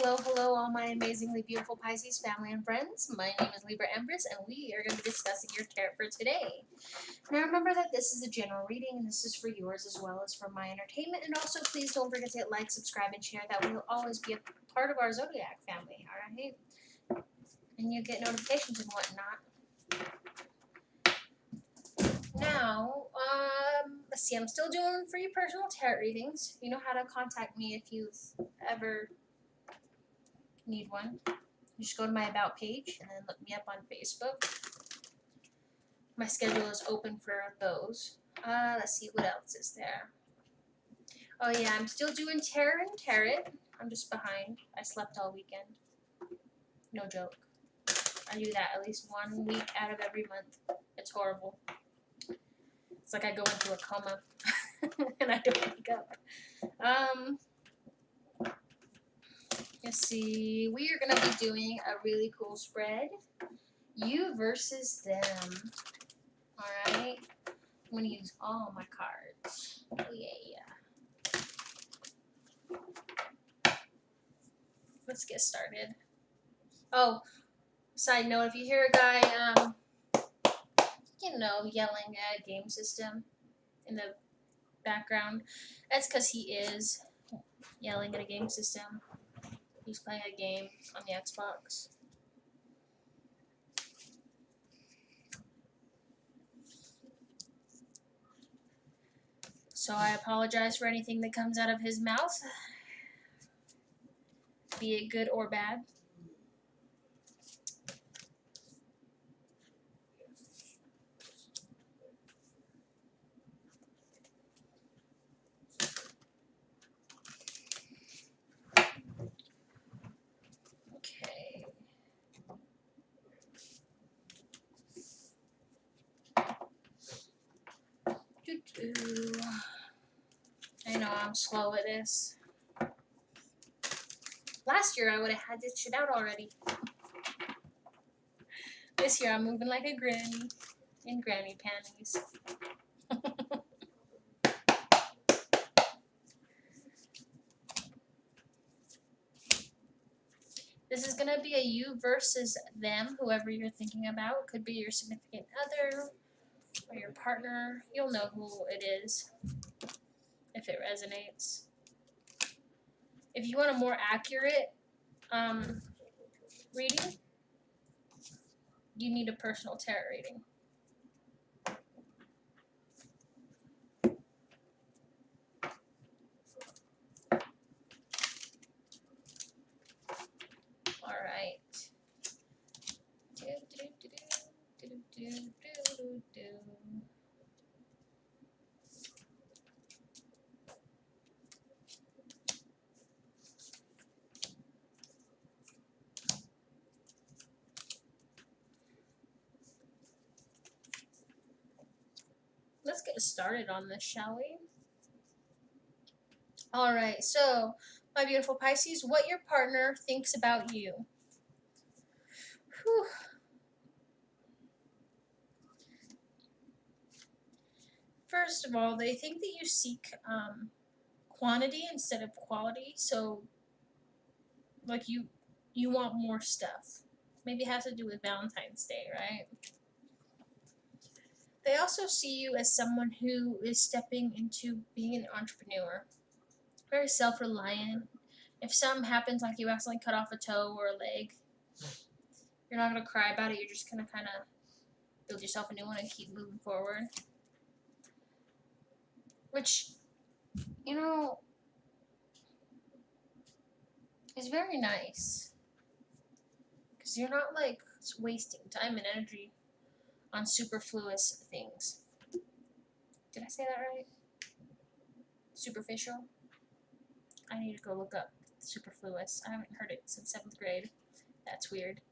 hello, all my amazingly beautiful Pisces family and friends. My name is Libra Empress, and we are going to be discussing your tarot for today. Now, remember that this is a general reading, and this is for yours as well as for my entertainment. And also, please don't forget to hit like, subscribe, and share. That will always be a part of our zodiac family, all right? And you get notifications and whatnot. Now, let's see. I'm still doing free personal tarot readings. You know how to contact me if you've ever need one. You just go to my About page and then look me up on Facebook. My schedule is open for those. Let's see, what else is there? Oh yeah, I'm still doing tarot and tarot. I'm just behind. I slept all weekend. No joke. I do that at least 1 week out of every month. It's horrible. It's like I go into a coma and I don't wake up. Let's see. We are going to be doing a really cool spread. You versus them. Alright. I'm going to use all my cards. Oh, yeah. Let's get started. Oh, side note, if you hear a guy, yelling at a game system in the background, that's because he is yelling at a game system. He's playing a game on the Xbox. So I apologize for anything that comes out of his mouth, be it good or bad. Okay. I know I'm slow at this. Last year I would have had this shit out already. This year I'm moving like a granny in granny panties. This is going to be a you versus them, whoever you're thinking about. Could be your significant other or your partner. You'll know who it is if it resonates. If you want a more accurate reading, you need a personal tarot reading. Alright. Let's get started on this, shall we? Alright, so, my beautiful Pisces, what your partner thinks about you. Whew. First of all, they think that you seek quantity instead of quality, so like you want more stuff. Maybe it has to do with Valentine's Day, right? They also see you as someone who is stepping into being an entrepreneur. Very self-reliant. If something happens, like you accidentally cut off a toe or a leg, you're not going to cry about it. You're just going to kind of build yourself a new one and keep moving forward. Which, is very nice. Because you're not, like, wasting time and energy on superfluous things. Did I say that right? Superficial? I need to go look up superfluous. I haven't heard it since 7th grade. That's weird.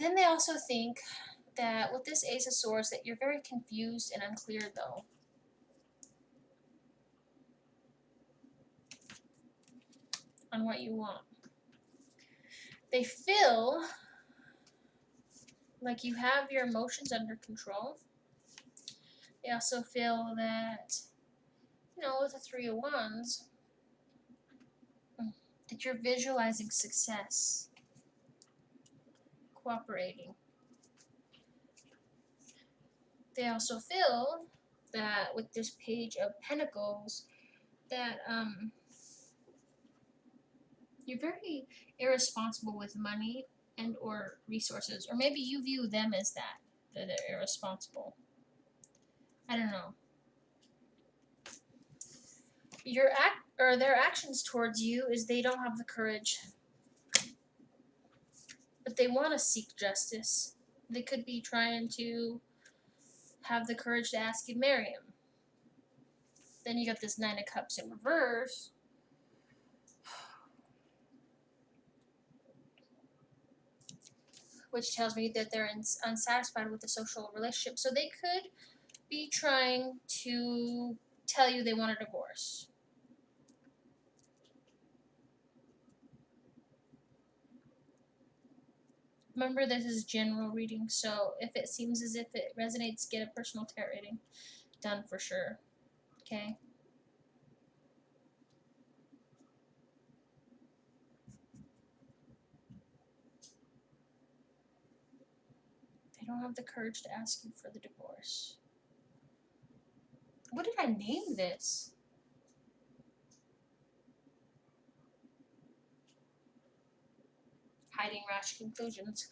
Then they also think that with this Ace of Swords that you're very confused and unclear, though. On what you want. They feel like you have your emotions under control. They also feel that, with the Three of Wands, that you're visualizing success, cooperating. They also feel that with this Page of Pentacles, that you're very irresponsible with money and or resources, or maybe you view them as that they're irresponsible. I don't know. Their actions towards you is they don't have the courage, but they want to seek justice. They could be trying to have the courage to ask you to marry him. Then you got this Nine of Cups in reverse. Which tells me that they're unsatisfied with the social relationship. So they could be trying to tell you they want a divorce. Remember, this is general reading, so if it seems as if it resonates, get a personal tarot reading done for sure. Okay? They don't have the courage to ask you for the divorce. What did I name this? Hiding rash conclusions.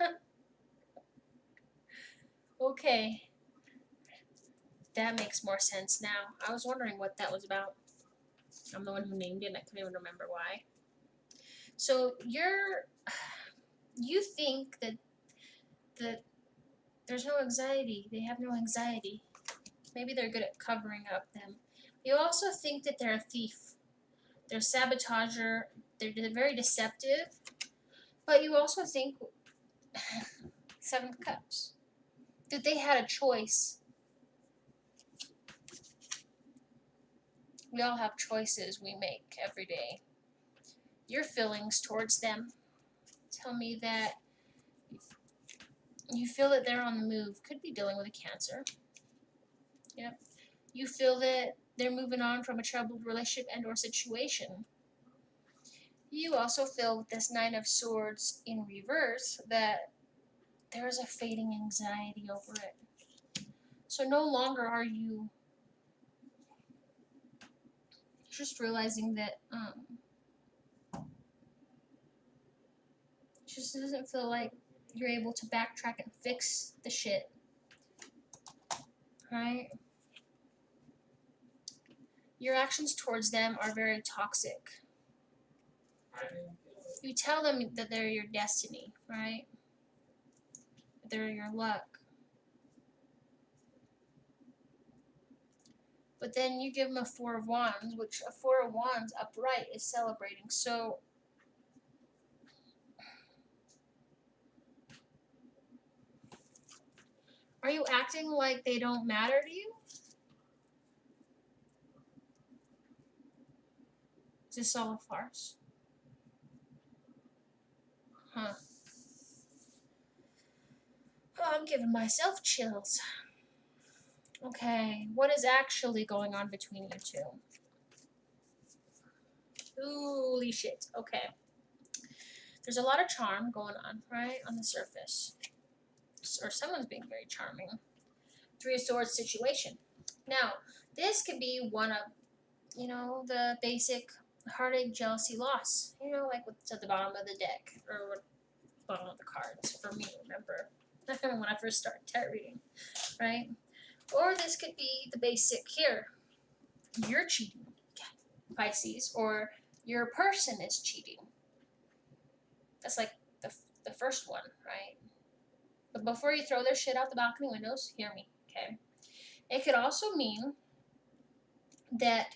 Okay. That makes more sense now. I was wondering what that was about. I'm the one who named it and I couldn't even remember why. So you think that there's no anxiety. They have no anxiety. Maybe they're good at covering up them. You also think that they're a thief. They're a sabotager. They're very deceptive. But you also think, Seven of Cups, that they had a choice. We all have choices we make every day. Your feelings towards them tell me that you feel that they're on the move. Could be dealing with a Cancer. Yep. You feel that they're moving on from a troubled relationship and or situation. You also feel with this Nine of Swords in reverse that there is a fading anxiety over it. So no longer are you just realizing that it just doesn't feel like you're able to backtrack and fix the shit. Right? Your actions towards them are very toxic. You tell them that they're your destiny, right? They're your luck. But then you give them a Four of Wands, which a Four of Wands upright is celebrating. So are you acting like they don't matter to you? Is this all a farce? Huh. Oh, I'm giving myself chills. Okay, what is actually going on between you two? Holy shit. Okay. There's a lot of charm going on, right, on the surface. Or someone's being very charming. Three of Swords situation. Now, this could be one of, the basic heartache, jealousy, loss. Like what's at the bottom of the deck. Or bottom of the cards, for me, remember. When I first started tarot reading, right? Or this could be the basic here. You're cheating, Pisces, or your person is cheating. That's like the first one, right? But before you throw their shit out the balcony windows, hear me, okay? It could also mean that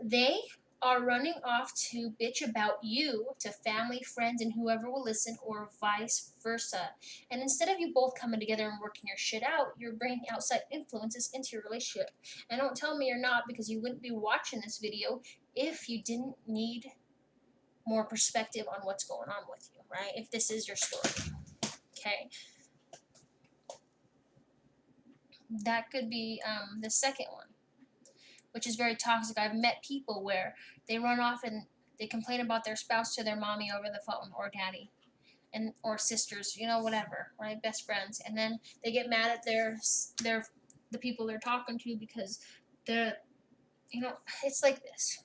they are running off to bitch about you to family, friends, and whoever will listen, or vice versa. And instead of you both coming together and working your shit out, you're bringing outside influences into your relationship. And don't tell me you're not, because you wouldn't be watching this video if you didn't need more perspective on what's going on with you, right? If this is your story, okay? That could be the second one, which is very toxic. I've met people where they run off and They complain about their spouse to their mommy over the phone or daddy, and or sisters, whatever, right? Best friends, and then they get mad at the people they're talking to because they're, it's like this.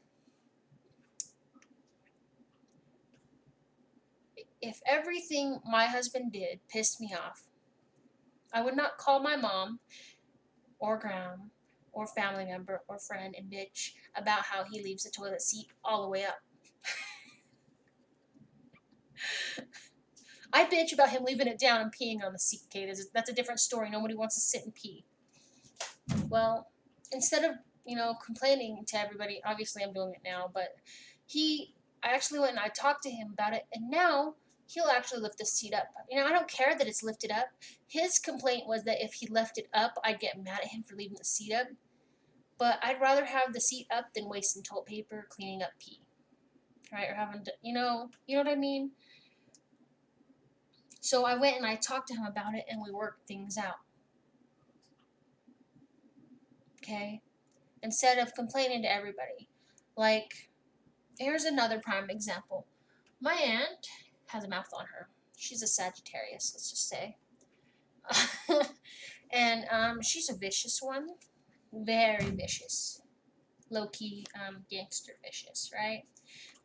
If everything my husband did pissed me off, I would not call my mom or grandma or family member or friend and bitch about how he leaves the toilet seat all the way up. I bitch about him leaving it down and peeing on the seat, okay? That's a different story. Nobody wants to sit and pee. Well, instead of, complaining to everybody, obviously I'm doing it now, but I actually went and I talked to him about it, and now he'll actually lift the seat up. I don't care that it's lifted up. His complaint was that if he left it up, I'd get mad at him for leaving the seat up. But I'd rather have the seat up than wasting toilet paper cleaning up pee, right? Or having to, you know what I mean? So I went and I talked to him about it, and we worked things out. Okay? Instead of complaining to everybody. Like, here's another prime example. My aunt has a mouth on her. She's a Sagittarius, let's just say. And she's a vicious one. Very vicious. Low-key gangster vicious, right?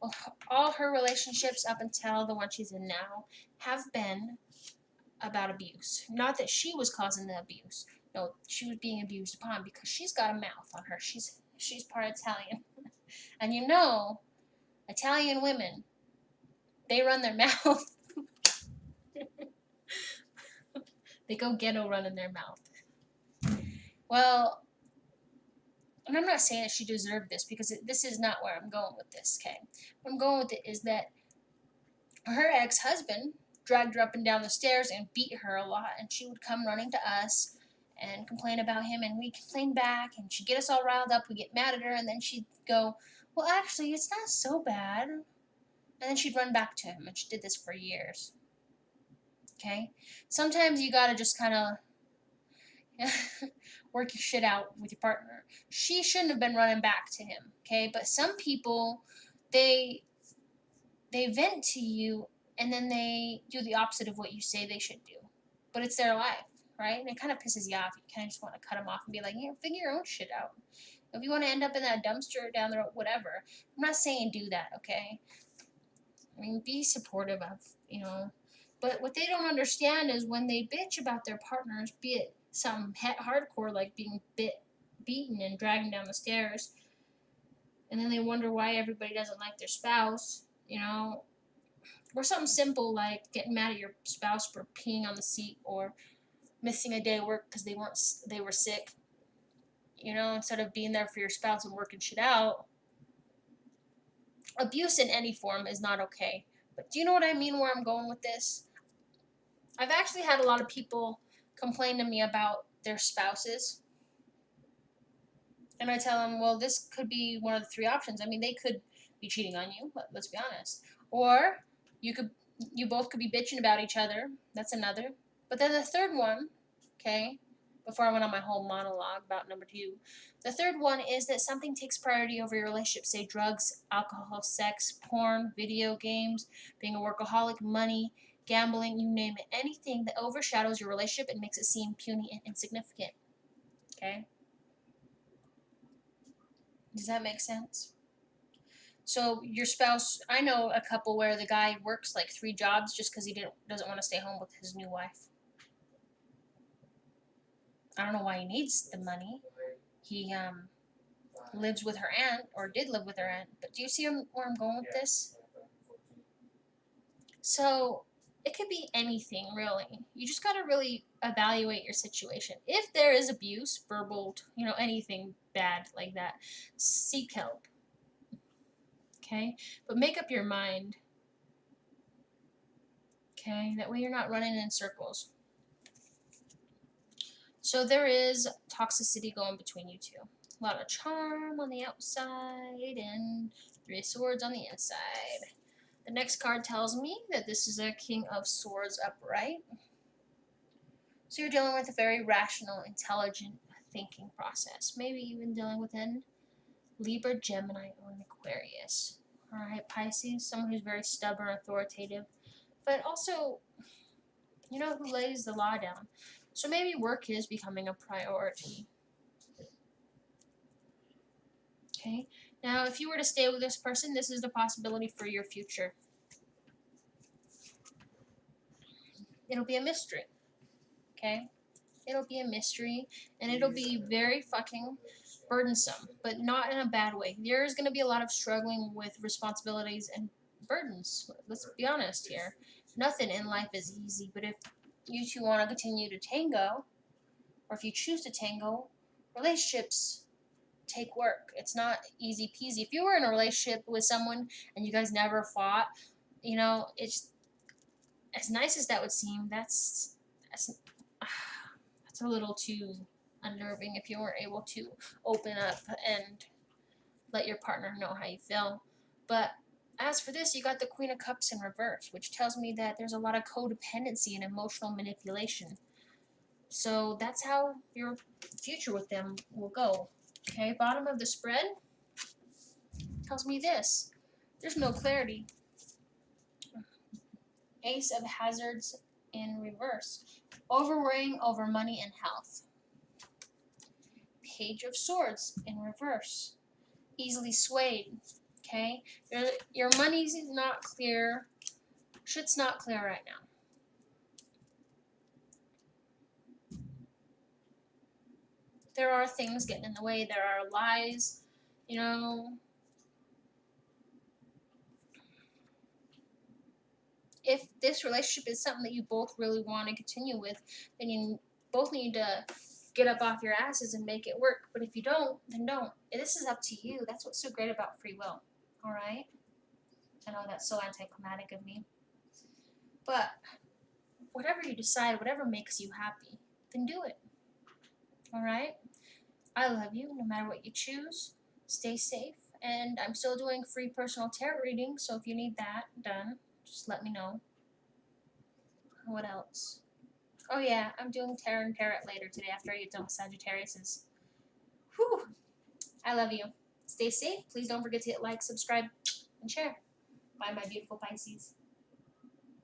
Well, all her relationships up until the one she's in now have been about abuse. Not that she was causing the abuse. No, she was being abused upon because she's got a mouth on her. She's part Italian. And Italian women, they run their mouth. They go ghetto running their mouth. Well, and I'm not saying that she deserved this because this is not where I'm going with this, okay? Where I'm going with it is that her ex-husband dragged her up and down the stairs and beat her a lot, and she would come running to us and complain about him, and we complain back, and she'd get us all riled up, we'd get mad at her, and then she'd go, well, actually, it's not so bad. And then she'd run back to him, and she did this for years. Okay? Sometimes you gotta just kind of work your shit out with your partner. She shouldn't have been running back to him, okay? But some people, they vent to you, and then they do the opposite of what you say they should do. But it's their life, right? And it kind of pisses you off. You kind of just want to cut them off and be like, figure your own shit out. If you want to end up in that dumpster down the road, whatever. I'm not saying do that, okay? I mean, be supportive of, But what they don't understand is when they bitch about their partners, be it something hardcore like being beaten and dragging down the stairs, and then they wonder why everybody doesn't like their spouse, or something simple like getting mad at your spouse for peeing on the seat or missing a day of work because they were sick. Instead of being there for your spouse and working shit out. Abuse in any form is not okay. But do you know what I mean where I'm going with this? I've actually had a lot of people complain to me about their spouses. And I tell them, well, this could be one of the three options. I mean, they could be cheating on you, let's be honest. Or you both could be bitching about each other. That's another. But then the third one, okay, before I went on my whole monologue about number 2, the third one is that something takes priority over your relationship. Say drugs, alcohol, sex, porn, video games, being a workaholic, money, gambling, you name it. Anything that overshadows your relationship and makes it seem puny and insignificant. Okay? Does that make sense? So your spouse, I know a couple where the guy works like 3 jobs just because he doesn't want to stay home with his new wife. I don't know why he needs the money. He lives with her aunt, or did live with her aunt. But do you see where I'm going with this? So it could be anything, really. You just got to really evaluate your situation. If there is abuse, verbal, anything bad like that, seek help. Okay? But make up your mind. Okay? That way you're not running in circles. So there is toxicity going between you two. A lot of charm on the outside and 3 of Swords on the inside. The next card tells me that this is a King of Swords upright. So you're dealing with a very rational, intelligent thinking process. Maybe even dealing with an Libra, Gemini, or an Aquarius. Alright, Pisces, someone who's very stubborn, authoritative, but also, you know, who lays the law down. So maybe work is becoming a priority. Okay, now if you were to stay with this person, this is the possibility for your future. It'll be a mystery. Okay? It'll be a mystery, and it'll be very fucking burdensome, but not in a bad way. There's going to be a lot of struggling with responsibilities and burdens. Let's be honest here. Nothing in life is easy, but if you two want to continue to tango, or if you choose to tango, relationships take work. It's not easy peasy. If you were in a relationship with someone and you guys never fought, you know, it's as nice as that would seem, that's that's a little too unnerving if you weren't able to open up and let your partner know how you feel. But as for this, you got the Queen of Cups in reverse, which tells me that there's a lot of codependency and emotional manipulation. So that's how your future with them will go. Okay, bottom of the spread tells me this. There's no clarity. Ace of Hazards in reverse. Overworrying over money and health. Page of Swords in reverse. Easily swayed. Okay? Your money's not clear. Shit's not clear right now. There are things getting in the way. There are lies. You know, if this relationship is something that you both really want to continue with, then you both need to get up off your asses and make it work. But if you don't, then don't. This is up to you. That's what's so great about free will. Alright? I know that's so anticlimactic of me. But whatever you decide, whatever makes you happy, then do it. Alright? I love you no matter what you choose. Stay safe. And I'm still doing free personal tarot readings, so if you need that done, just let me know. What else? Oh yeah, I'm doing tarot and tarot later today after I get done with Sagittarius's. Whew! I love you. Stay safe. Please don't forget to hit like, subscribe, and share. Bye, my beautiful Pisces.